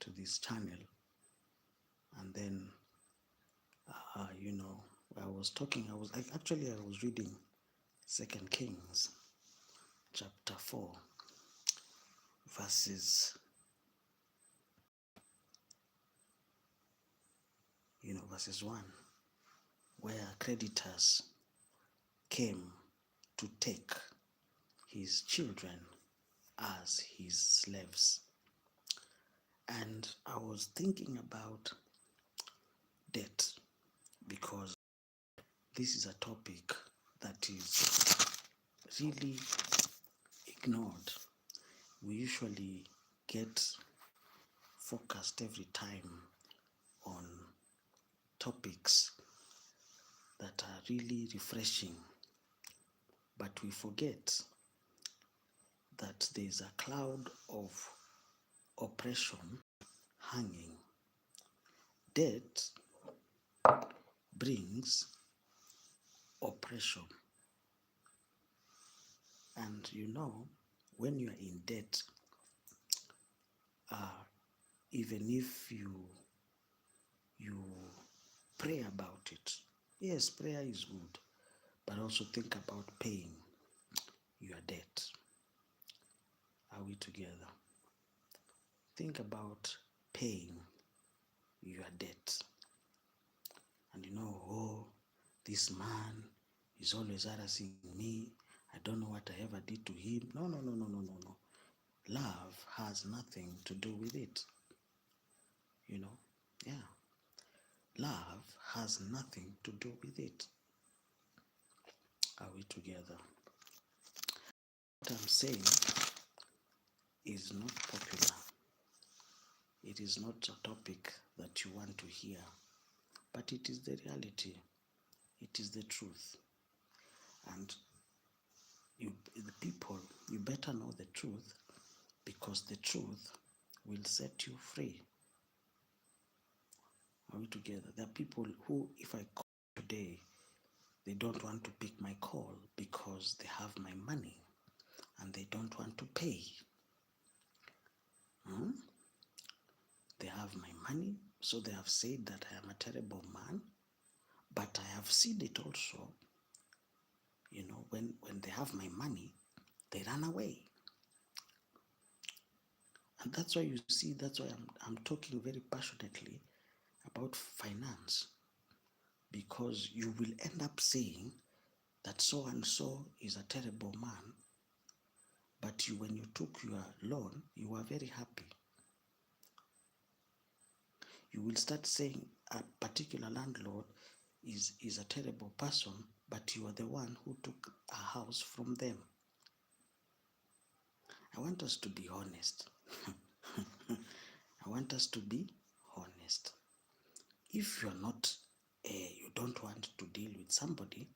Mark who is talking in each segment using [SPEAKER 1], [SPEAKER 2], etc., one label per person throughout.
[SPEAKER 1] to this channel, and then I was reading Second Kings chapter 4, verses verses 1, where creditors came to take his children as his slaves. And I was thinking about debt, because this is a topic that is really ignored. We usually get focused every time on topics that are really refreshing, but we forget that there's a cloud of oppression hanging. Debt brings oppression. And when you are in debt, even if you pray about it, yes, prayer is good, but also think about paying your debt. Are we together? Think about paying your debt. And this man is always harassing me. I don't know what I ever did to him. No. Love has nothing to do with it. Love has nothing to do with it. Are we together? What I'm saying is not popular. It is not a topic that you want to hear, but it is the reality. It is the truth. And you better know the truth, because the truth will set you free. Are we together? There are people who, if I call today, they don't want to pick my call because they have my money and they don't want to pay. They have my money, so they have said that I am a terrible man. But I have seen it also, when they have my money, they run away. And that's why that's why I'm talking very passionately about finance, because you will end up saying that so and so is a terrible man, but when you took your loan, you were very happy. You will start saying a particular landlord is a terrible person, but you are the one who took a house from them. I want us to be honest. I want us to be honest. If you're not, you don't want to deal with somebody,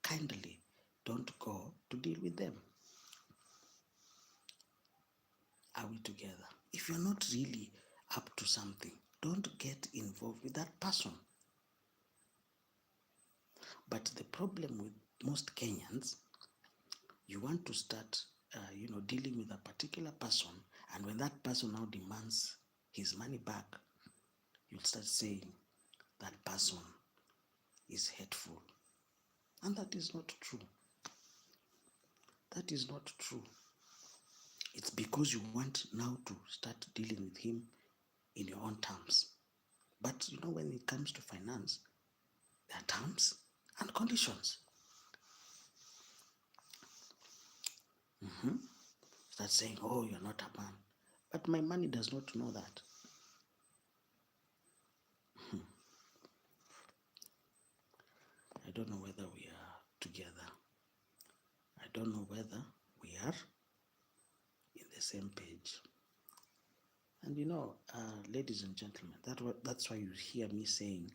[SPEAKER 1] kindly don't go to deal with them. Are we together? If you're not really up to something, don't get involved with that person. But the problem with most Kenyans, you want to start, dealing with a particular person, and when that person now demands his money back, you'll start saying that person is hateful. And that is not true. That is not true. It's because you want now to start dealing with him in your own terms. But when it comes to finance, there are terms and conditions. Start saying, oh, you're not a man. But my money does not know that. I don't know whether we are together. I don't know whether we are in the same page. And ladies and gentlemen, that's why you hear me saying,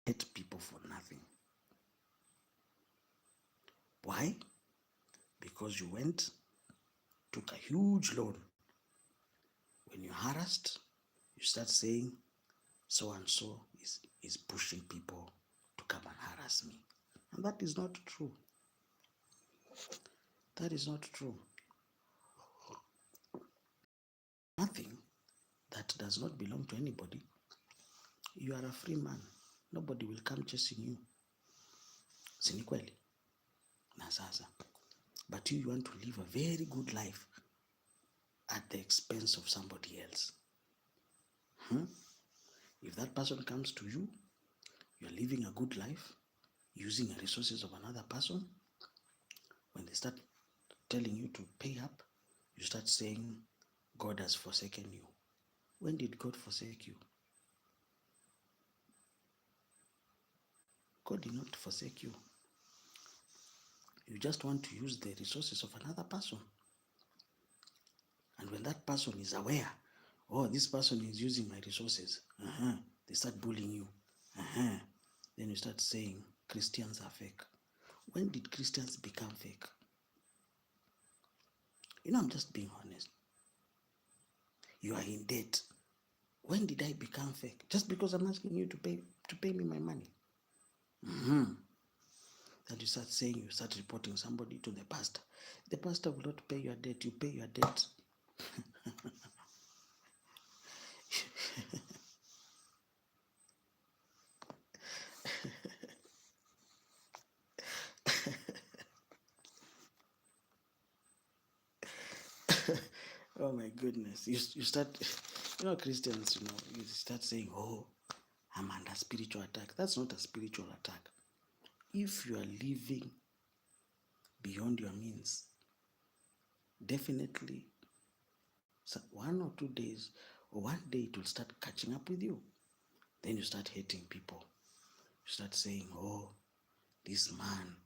[SPEAKER 1] hate people for nothing. Why? Because you took a huge loan. When you're harassed, you start saying, so and so is pushing people to come and harass me. And that is not true. That is not true. nothing that does not belong to anybody, you are a free man. Nobody will come chasing you. Si ni kweli? Na sasa. But you want to live a very good life at the expense of somebody else. If that person comes to you, you're living a good life, using the resources of another person. When they start telling you to pay up, you start saying, God has forsaken you. When did God forsake you? God did not forsake you. You just want to use the resources of another person. And when that person is aware, oh, this person is using my resources, they start bullying you. Then you start saying, Christians are fake. When did Christians become fake? I'm just being honest. You are in debt. When did I become fake? Just because I'm asking you to pay me my money. That you start reporting somebody to the pastor. The pastor will not pay your debt. You pay your debt. Oh my goodness. You start, Christians, you start saying, oh, I'm under spiritual attack. That's not a spiritual attack. If you are living beyond your means, definitely 1 or 2 days or one day it will start catching up with you. Then you start hating people. You start saying, oh, this man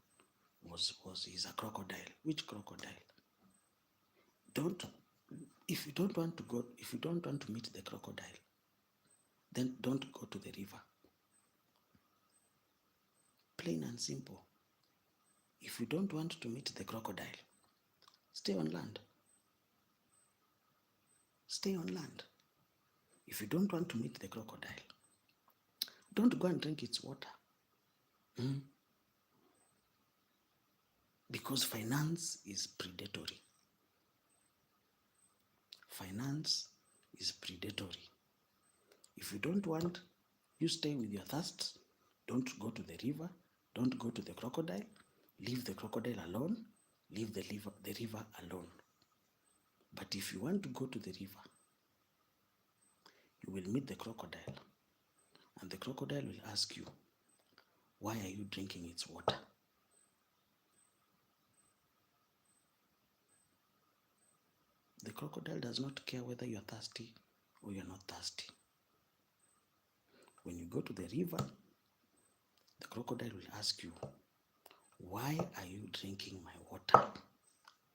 [SPEAKER 1] he's a crocodile. Which crocodile? If you don't want to meet the crocodile, then don't go to the river. Plain and simple. If you don't want to meet the crocodile, stay on land. Stay on land. If you don't want to meet the crocodile, don't go and drink its water. Because finance is predatory. Finance is predatory. If you don't want, you stay with your thirst. Don't go to the river. Don't go to the crocodile. Leave the crocodile alone. Leave the river alone. But if you want to go to the river, you will meet the crocodile. And the crocodile will ask you, why are you drinking its water? The crocodile does not care whether you're thirsty or you're not thirsty. When you go to the river, the crocodile will ask you, why are you drinking my water?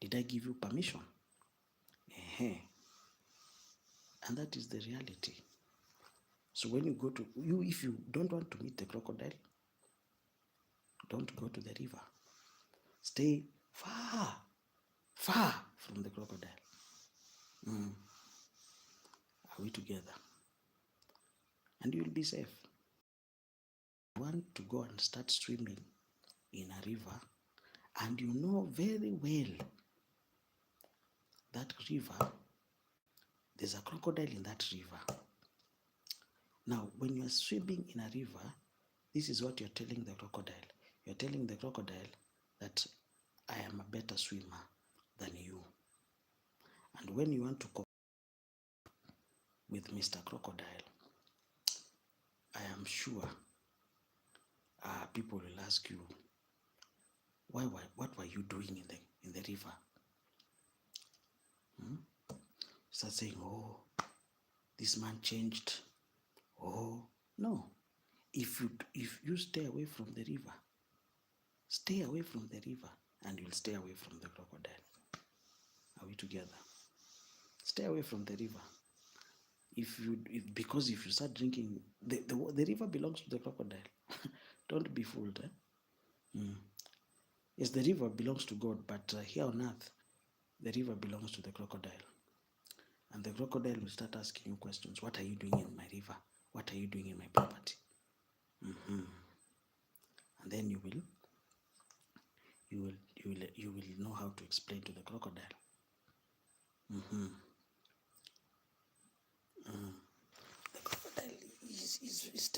[SPEAKER 1] Did I give you permission? And that is the reality. So when you if you don't want to meet the crocodile, don't go to the river. Stay far from the crocodile. Are we together? And you will be safe. You want to go and start swimming in a river, and you know very well that river, there's a crocodile in that river. Now, when you are swimming in a river, this is what you're telling the crocodile. You're telling the crocodile that I am a better swimmer than you. And when you want to compete with Mr. Crocodile, I am sure people will ask you, what were you doing in the river? Start saying, oh, this man changed. Oh, no. If you stay away from the river, and you'll stay away from the crocodile. Are we together? Stay away from the river. Because if you start drinking, the river belongs to the crocodile. Don't be fooled. Yes, the river belongs to God, but here on earth, the river belongs to the crocodile. And the crocodile will start asking you questions. What are you doing in my river? What are you doing in my property? And then you will know how to explain to the crocodile. is